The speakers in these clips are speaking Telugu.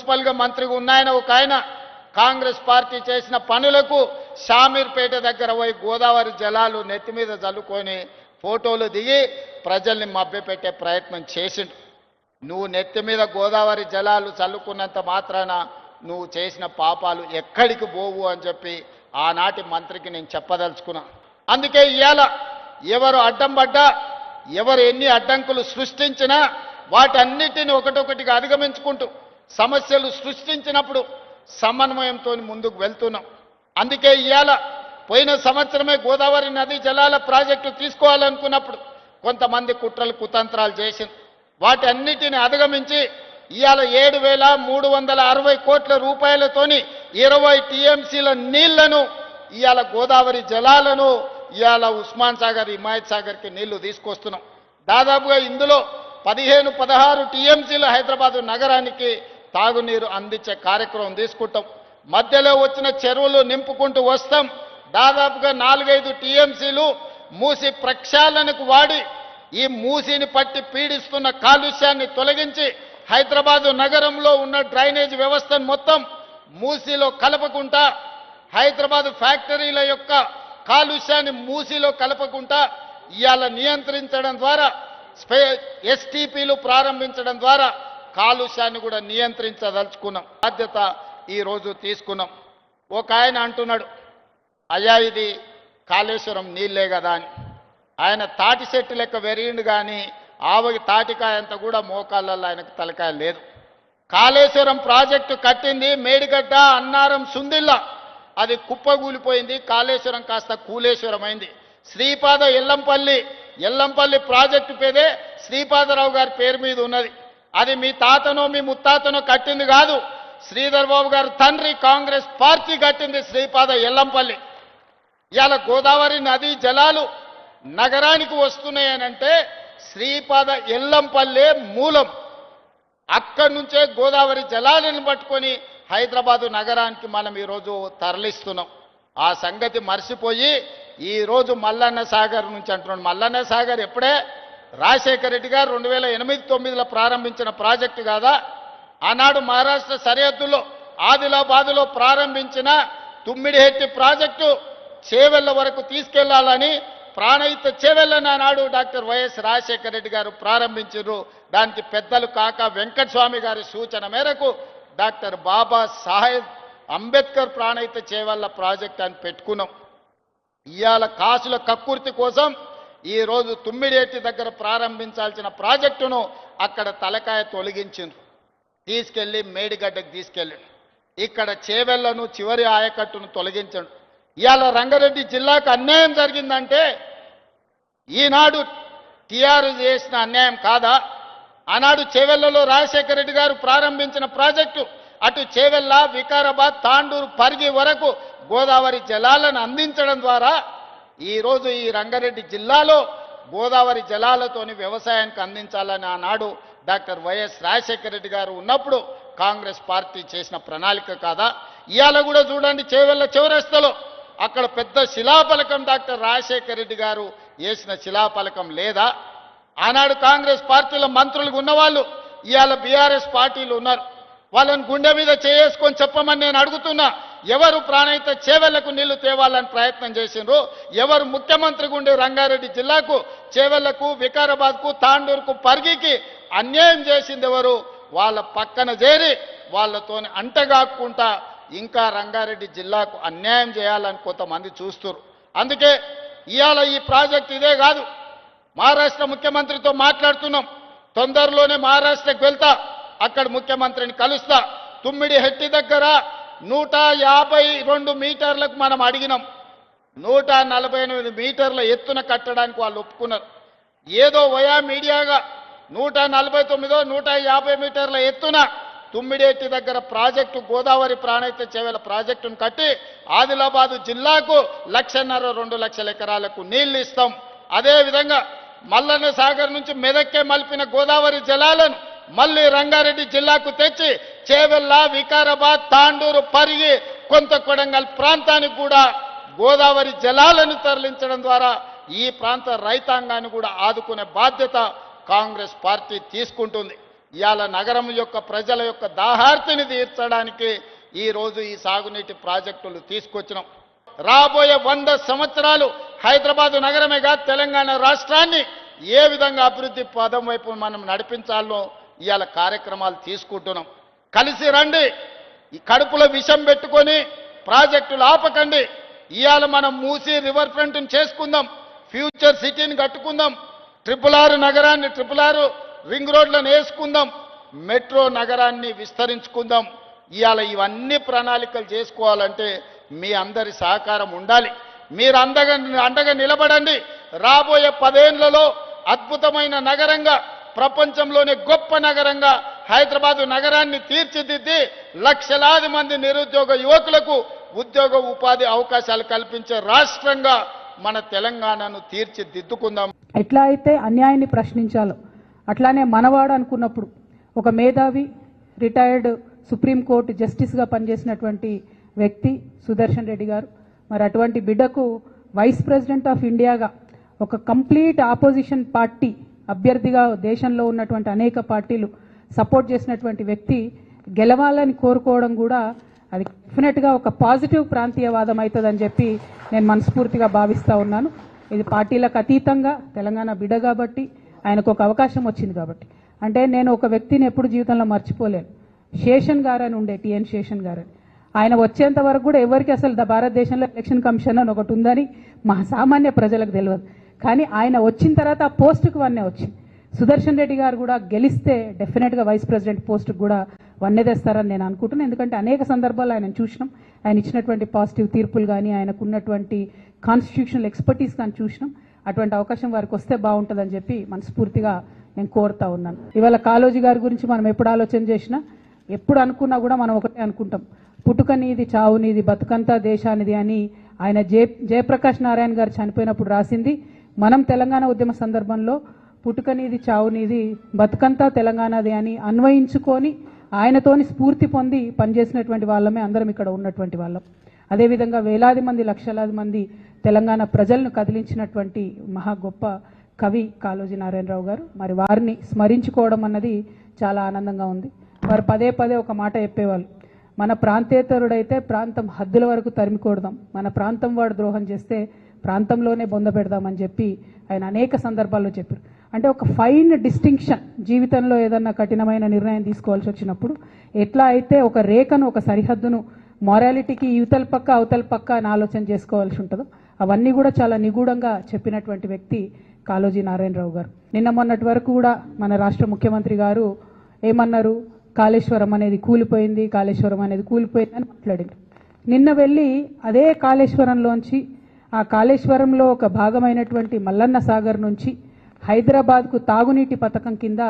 మున్సిపల్గా మంత్రిగా ఉన్నాయన ఒక ఆయన కాంగ్రెస్ పార్టీ చేసిన పనులకు షామీర్పేట దగ్గర పోయి గోదావరి జలాలు నెత్తి మీద జల్లుకొని ఫోటోలు దిగి ప్రజల్ని మభ్యపెట్టే ప్రయత్నం చేసిండు. నువ్వు నెత్తి మీద గోదావరి జలాలు చల్లుకున్నంత మాత్రాన నువ్వు చేసిన పాపాలు ఎక్కడికి పోవు అని చెప్పి ఆనాటి మంత్రికి నేను చెప్పదలుచుకున్నా. అందుకే ఇవాళ ఎవరు అడ్డం పడ్డా, ఎవరు ఎన్ని అడ్డంకులు సృష్టించినా వాటన్నిటిని ఒకటొకటిగా అధిగమించుకుంటూ సమస్యలు సృష్టించినప్పుడు సమన్వయంతో ముందుకు వెళ్తున్నాం. అందుకే ఇవాళ పోయిన సంవత్సరమే గోదావరి నదీ జలాల ప్రాజెక్టు తీసుకోవాలనుకున్నప్పుడు కొంతమంది కుట్రలు కుతంత్రాలు చేసింది. వాటన్నిటిని అధిగమించి ఇవాళ 7,360 కోట్ల రూపాయలతోని 20 టీఎంసీల నీళ్లను ఇవాళ గోదావరి జలాలను ఇవాళ ఉస్మాన్ సాగర్, హిమాయత్ సాగర్కి నీళ్లు తీసుకొస్తున్నాం. దాదాపుగా ఇందులో 15-16 టీఎంసీలు హైదరాబాదు నగరానికి తాగునీరు అందించే కార్యక్రమం తీసుకుంటాం. మధ్యలో వచ్చిన చెరువులు నింపుకుంటూ వస్తాం. దాదాపుగా 4-5 టీఎంసీలు మూసి ప్రక్షాళనకు వాడి ఈ మూసిని పట్టి పీడిస్తున్న కాలుష్యాన్ని తొలగించి హైదరాబాదు నగరంలో ఉన్న డ్రైనేజ్ వ్యవస్థను మొత్తం మూసిలో కలపకుండా, హైదరాబాదు ఫ్యాక్టరీల యొక్క కాలుష్యాన్ని మూసిలో కలపకుండా ఇవాళ నియంత్రించడం ద్వారా, ఎస్టీపీలు ప్రారంభించడం ద్వారా కాలుష్యాన్ని కూడా నియంత్రించదలుచుకున్నాం. బాధ్యత ఈరోజు తీసుకున్నాం. ఒక ఆయన అంటున్నాడు, అయ్యా ఇది కాళేశ్వరం నీళ్ళే కదా అని. ఆయన తాటి చెట్టు లెక్క వెరిగిండు కానీ ఆవకి తాటికాయ అంతా కూడా మోకాళ్ళల్లో ఆయనకు తలకాయ లేదు. కాళేశ్వరం ప్రాజెక్టు కట్టింది మేడిగడ్డ, అన్నారం, సుందిల్లా, అది కుప్పగూలిపోయింది. కాళేశ్వరం కాస్త కూలేశ్వరం అయింది. శ్రీపాద ఎల్లంపల్లి ప్రాజెక్టు పేదే శ్రీపాదరావు గారి పేరు మీద ఉన్నది. అది మీ తాతనో మీ ముత్తాతనో కట్టింది కాదు. శ్రీధర్ బాబు గారు తండ్రి కాంగ్రెస్ పార్టీ కట్టింది శ్రీపాద ఎల్లంపల్లి. ఇవాళ గోదావరి నదీ జలాలు నగరానికి వస్తున్నాయనంటే శ్రీపాద ఎల్లంపల్లె మూలం. అక్కడి నుంచే గోదావరి జలాలను పట్టుకొని హైదరాబాదు నగరానికి మనం ఈరోజు తరలిస్తున్నాం. ఆ సంగతి మర్చిపోయి ఈరోజు మల్లన్న సాగర్ నుంచి అంటున్నాడు. మల్లన్న సాగర్ ఎప్పుడే రాజశేఖర రెడ్డి గారు 2008-9లో ప్రారంభించిన ప్రాజెక్టు కాదా? ఆనాడు మహారాష్ట్ర సరిహద్దుల్లో ఆదిలాబాదులో ప్రారంభించిన తుమ్మిడిహెట్టి ప్రాజెక్టు చేవెళ్ల వరకు తీసుకెళ్లాలని ప్రాణహిత చేవెళ్లని ఆనాడు డాక్టర్ వైఎస్ రాజశేఖర రెడ్డి గారు ప్రారంభించారు. దానికి పెద్దలు కాక వెంకటస్వామి గారి సూచన మేరకు డాక్టర్ బాబా సాహెబ్ అంబేద్కర్ ప్రాణహిత చేవెళ్ల ప్రాజెక్ట్ అని పెట్టుకున్నాం. ఇవాళ కాసుల కక్కుర్తి కోసం ఈరోజు తుమ్మిడిహెట్టి దగ్గర ప్రారంభించాల్సిన ప్రాజెక్టును అక్కడ తలకాయ తొలగించిండ్రు. తీసుకెళ్లి మేడిగడ్డకు తీసుకెళ్ళండి. ఇక్కడ చేవెళ్లను చివరి ఆయకట్టును తొలగించండి. ఇవాళ రంగారెడ్డి జిల్లాకు అన్యాయం జరిగిందంటే ఈనాడు టీఆర్ఎస్ చేసిన అన్యాయం కాదా? ఆనాడు చేవెళ్లలో రాజశేఖర రెడ్డి గారు ప్రారంభించిన ప్రాజెక్టు అటు చేవెళ్ల, వికారాబాద్, తాండూరు, పరిగి వరకు గోదావరి జలాలను అందించడం ద్వారా ఈరోజు ఈ రంగారెడ్డి జిల్లాలో గోదావరి జలాలతోని వ్యవసాయానికి అందించాలని ఆనాడు డాక్టర్ వైఎస్ రాజశేఖర రెడ్డి గారు ఉన్నప్పుడు కాంగ్రెస్ పార్టీ చేసిన ప్రణాళిక కాదా? ఇవాళ కూడా చూడండి, చేవెళ్ల చౌరస్తలో అక్కడ పెద్ద శిలాఫలకం డాక్టర్ రాజశేఖర రెడ్డి గారు వేసిన శిలాఫలకం లేదా? ఆనాడు కాంగ్రెస్ పార్టీలో మంత్రులుగా ఉన్నవాళ్ళు ఇవాళ బీఆర్ఎస్ పార్టీలు ఉన్నారు. వాళ్ళని గుండె మీద చేసుకొని చెప్పమని నేను అడుగుతున్నా. ఎవరు ప్రాణహిత చేవెళ్లకు నీళ్లు తేవాలని ప్రయత్నం చేసిండ్రు? ఎవరు ముఖ్యమంత్రిగా ఉండే రంగారెడ్డి జిల్లాకు, చేవెళ్లకు, వికారాబాద్కు, తాండూరుకు, పరిగికి అన్యాయం చేసింది ఎవరు? వాళ్ళ పక్కన చేరి వాళ్ళతో అంటగాక్కుంటా ఇంకా రంగారెడ్డి జిల్లాకు అన్యాయం చేయాలని కొంతమంది చూస్తున్నారు. అందుకే ఇవాళ ఈ ప్రాజెక్ట్ ఇదే కాదు, మహారాష్ట్ర ముఖ్యమంత్రితో మాట్లాడుతున్నాం. తొందరలోనే మహారాష్ట్రకు వెళ్తా, అక్కడ ముఖ్యమంత్రిని కలుస్తా. తుమ్మిడిహెట్టి దగ్గర 152 మీటర్లకు మనం అడిగినాం. 148 మీటర్ల ఎత్తున కట్టడానికి వాళ్ళు ఒప్పుకున్నారు. ఏదో వయా మీడియాగా 149, 150 మీటర్ల ఎత్తున తుమ్మిడిహెట్టి దగ్గర ప్రాజెక్టు, గోదావరి ప్రాణహిత చేవెళ్ల ప్రాజెక్టును కట్టి ఆదిలాబాదు జిల్లాకు 1,50,000-2 లక్షల ఎకరాలకు నీళ్లు ఇస్తాం. అదేవిధంగా మల్లన్న సాగర్ నుంచి మెదక్కే మలిపిన గోదావరి జలాలను మళ్ళీ రంగారెడ్డి జిల్లాకు తెచ్చి చేవెళ్ల, వికారాబాద్, తాండూరు, పరిగి, కొంత కొడంగల్ ప్రాంతానికి కూడా గోదావరి జలాలను తరలించడం ద్వారా ఈ ప్రాంత రైతాంగాన్ని కూడా ఆదుకునే బాధ్యత కాంగ్రెస్ పార్టీ తీసుకుంటుంది. ఇవాళ నగరం యొక్క ప్రజల యొక్క దాహార్తిని తీర్చడానికి ఈరోజు ఈ సాగునీటి ప్రాజెక్టులు తీసుకొచ్చినాం. రాబోయే 100 సంవత్సరాలు హైదరాబాదు నగరమే కాదు తెలంగాణ రాష్ట్రాన్ని ఏ విధంగా అభివృద్ధి పదం వైపు మనం నడిపించాలో ఇవాళ కార్యక్రమాలు తీసుకుంటున్నాం. కలిసి రండి, ఈ కడుపులో విషం పెట్టుకొని ప్రాజెక్టులు ఆపకండి. ఇవాళ మనం మూసి రివర్ ఫ్రంట్ని చేసుకుందాం, ఫ్యూచర్ సిటీని కట్టుకుందాం, RRR నగరాన్ని RRR రింగ్ రోడ్లను వేసుకుందాం, మెట్రో నగరాన్ని విస్తరించుకుందాం. ఇవాళ ఇవన్నీ ప్రణాళికలు చేసుకోవాలంటే మీ అందరి సహకారం ఉండాలి. మీరు అండగా నిలబడండి. రాబోయే 10 ఏళ్లలో అద్భుతమైన నగరంగా, ప్రపంచంలోనే గొప్ప నగరంగా హైదరాబాదు నగరాన్ని తీర్చిదిద్ది లక్షలాది మంది నిరుద్యోగ యువకులకు ఉద్యోగ ఉపాధి అవకాశాలు కల్పించే రాష్ట్రంగా మన తెలంగాణను తీర్చిదిద్దుకుందాం. ఎట్లా అయితే అన్యాయాన్ని ప్రశ్నించాలో అట్లానే మనవాడు అనుకున్నప్పుడు ఒక మేధావి రిటైర్డ్ సుప్రీంకోర్టు జస్టిస్గా పనిచేసినటువంటి వ్యక్తి సుదర్శన్ రెడ్డి గారు, మరి అటువంటి బిడ్డకు వైస్ ప్రెసిడెంట్ ఆఫ్ ఇండియాగా ఒక కంప్లీట్ ఆపోజిషన్ పార్టీ అభ్యర్థిగా దేశంలో ఉన్నటువంటి అనేక పార్టీలు సపోర్ట్ చేసినటువంటి వ్యక్తి గెలవాలని కోరుకోవడం కూడా అది డెఫినెట్గా ఒక పాజిటివ్ ప్రాంతీయవాదం అవుతుందని చెప్పి నేను మనస్ఫూర్తిగా భావిస్తూ ఉన్నాను. ఇది పార్టీలకు అతీతంగా తెలంగాణ బిడ్డ కాబట్టి ఆయనకు ఒక అవకాశం వచ్చింది కాబట్టి. అంటే నేను ఒక వ్యక్తిని ఎప్పుడు జీవితంలో మర్చిపోలేను. శేషన్ గారని ఉండే, టిఎన్ శేషన్ గారని. ఆయన వచ్చేంత వరకు కూడా ఎవరికి అసలు భారతదేశంలో ఎలక్షన్ కమిషన్ అని ఒకటి ఉందని మా సామాన్య ప్రజలకు తెలియదు. కానీ ఆయన వచ్చిన తర్వాత ఆ పోస్టుకు వన్నే వచ్చింది. సుదర్శన్ రెడ్డి గారు కూడా గెలిస్తే డెఫినెట్గా వైస్ ప్రెసిడెంట్ పోస్టుకు కూడా వన్నే తెస్తారని నేను అనుకుంటున్నాను. ఎందుకంటే అనేక సందర్భాల్లో ఆయన చూసినాం, ఆయన ఇచ్చినటువంటి పాజిటివ్ తీర్పులు కానీ, ఆయనకు ఉన్నటువంటి కాన్స్టిట్యూషనల్ ఎక్స్పర్టీస్ కానీ చూసినాం. అటువంటి అవకాశం వారికి వస్తే బాగుంటుందని చెప్పి మనస్ఫూర్తిగా నేను కోరుతా ఉన్నాను. ఇవాళ కాళోజీ గారి గురించి మనం ఎప్పుడు ఆలోచన చేసినా, ఎప్పుడు అనుకున్నా కూడా మనం ఒకటే అనుకుంటాం, పుట్టుక నీది చావు నీది బతుకంతా దేశానిది అని ఆయన జయప్రకాష్ నారాయణ గారు చనిపోయినప్పుడు రాసింది. మనం తెలంగాణ ఉద్యమ సందర్భంలో పుట్టుక నీది చావు నీది బతుకంతా తెలంగాణది అని అన్వయించుకొని ఆయనతోని స్ఫూర్తి పొంది పనిచేసినటువంటి వాళ్ళమే అందరం ఇక్కడ ఉన్నటువంటి వాళ్ళం. అదేవిధంగా వేలాది మంది లక్షలాది మంది తెలంగాణ ప్రజలను కదిలించినటువంటి మహా గొప్ప కవి కాళోజీ నారాయణరావు గారు. మరి వారిని స్మరించుకోవడం అన్నది చాలా ఆనందంగా ఉంది. వారు పదే పదే ఒక మాట చెప్పేవాళ్ళు, మన ప్రాంతేతరుడైతే ప్రాంతం హద్దుల వరకు తరిమికొడదాం, మన ప్రాంతం వాడు ద్రోహం చేస్తే ప్రాంతంలోనే బొంద పెడదామని చెప్పి ఆయన అనేక సందర్భాల్లో చెప్పారు. అంటే ఒక ఫైన్ డిస్టింక్షన్, జీవితంలో ఏదన్నా కఠినమైన నిర్ణయం తీసుకోవాల్సి వచ్చినప్పుడు ఎట్లా అయితే ఒక రేఖను, ఒక సరిహద్దును మొరాలిటీకి యువతల పక్క అవతల పక్క అని ఆలోచన చేసుకోవాల్సి ఉంటుందో అవన్నీ కూడా చాలా నిగూఢంగా చెప్పినటువంటి వ్యక్తి కాళోజీ నారాయణరావు గారు. నిన్న మొన్నటి వరకు కూడా మన రాష్ట్ర ముఖ్యమంత్రి గారు ఏమన్నారు, కాళేశ్వరం అనేది కూలిపోయింది, కాళేశ్వరం అనేది కూలిపోయింది అని మాట్లాడారు. నిన్న వెళ్ళి అదే కాళేశ్వరంలోంచి, ఆ కాళేశ్వరంలో ఒక భాగమైనటువంటి మల్లన్న సాగర్ నుంచి హైదరాబాద్కు తాగునీటి పథకం కింద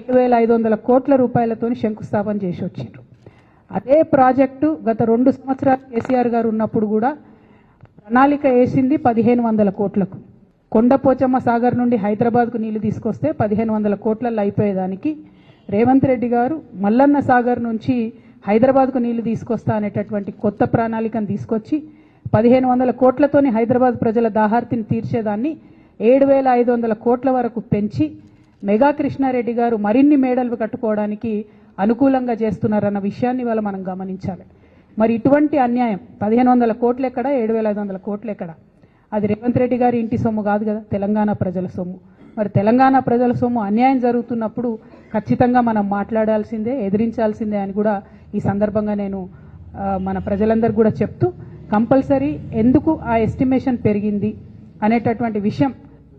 7,500 కోట్ల రూపాయలతో శంకుస్థాపన చేసి వచ్చారు. అదే ప్రాజెక్టు గత 2 సంవత్సరాలు కేసీఆర్ గారు ఉన్నప్పుడు కూడా ప్రణాళిక వేసింది 1,500 కోట్లకు. కొండపోచమ్మ సాగర్ నుండి హైదరాబాద్కు నీళ్లు తీసుకొస్తే 1,500 కోట్లలో అయిపోయేదానికి రేవంత్ రెడ్డి గారు మల్లన్న సాగర్ నుంచి హైదరాబాద్కు నీళ్లు తీసుకొస్తా అనేటటువంటి కొత్త ప్రణాళికను తీసుకొచ్చి 1,500 కోట్లతోని హైదరాబాద్ ప్రజల దాహార్తిని తీర్చేదాన్ని 7,500 కోట్ల వరకు పెంచి మెగా కృష్ణారెడ్డి గారు మరిన్ని మేడలు కట్టుకోవడానికి అనుకూలంగా చేస్తున్నారన్న విషయాన్ని వాళ్ళ మనం గమనించాలి. మరి ఇటువంటి అన్యాయం 1,500 కోట్లు ఎక్కడ, 7,500 కోట్లు ఎక్కడ? అది రేవంత్ రెడ్డి గారి ఇంటి సొమ్ము కాదు కదా, తెలంగాణ ప్రజల సొమ్ము. మరి తెలంగాణ ప్రజల సొమ్ము అన్యాయం జరుగుతున్నప్పుడు ఖచ్చితంగా మనం మాట్లాడాల్సిందే, ఎదిరించాల్సిందే అని కూడా ఈ సందర్భంగా నేను మన ప్రజలందరికీ కూడా చెప్తూ, కంపల్సరీ ఎందుకు ఆ ఎస్టిమేషన్ పెరిగింది అనేటటువంటి విషయం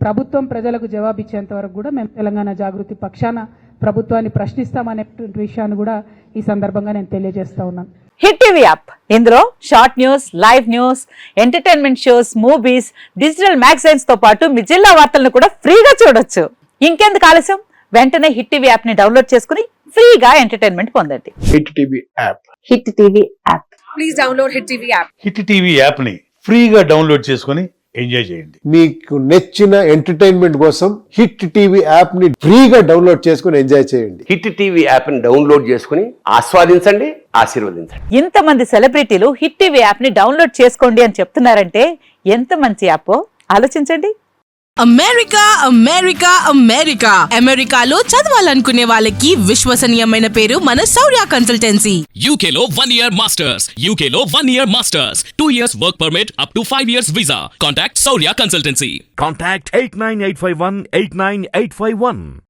ప్రభుత్వం ప్రజలకు జవాబిచ్చేంత వరకు కూడా మేము తెలంగాణ జాగృతి పక్షాన ప్రభుత్వాన్ని ప్రశ్నిస్తామనేటువంటి విషయాన్ని కూడా ఈ సందర్భంగా నేను తెలియజేస్తా ఉన్నాను. హిట్ టీవీ యాప్, ఇందులో short news, live news, entertainment shows, movies, digital magazines తో పాటు మీ జిల్లా వార్తలను కూడా ఫ్రీగా చూడొచ్చు. ఇంకెందుకు ఆలస్యం, వెంటనే హిట్ టీవీ యాప్ ని డౌన్లోడ్ చేసుకుని ఫ్రీగా ఎంటర్టైన్మెంట్ పొందండి. Hit TV app, hit TV app, please download hit TV app. Hit TV app ని ఫ్రీగా డౌన్లోడ్ చేసుకుని ఎంజాయ్ చేయండి. మీకు నచ్చిన ఎంటర్టైన్మెంట్ కోసం హిట్ టీవీ యాప్ ని ఫ్రీగా డౌన్లోడ్ చేసుకుని ఎంజాయ్ చేయండి. హిట్ టీవీ యాప్ ని డౌన్లోడ్ చేసుకుని ఆస్వాదించండి, ఆశీర్వదించండి. ఇంతమంది సెలబ్రిటీలు హిట్ టీవీ యాప్ ని డౌన్లోడ్ చేసుకోండి అని చెప్తున్నారంటే ఎంత మంచి యాప్ ఆలోచించండి. అమెరికా అమెరికా అమెరికా అమెరికాలో చదవాలనుకునే వాళ్ళకి విశ్వసనీయమైన పేరు మన శౌర్య కన్సల్టెన్సీ. UK లో 1 year masters. UK లో 1 year masters. 2 years work permit up to 5 years visa. Contact Saurya Consultancy. Contact 89851 89851.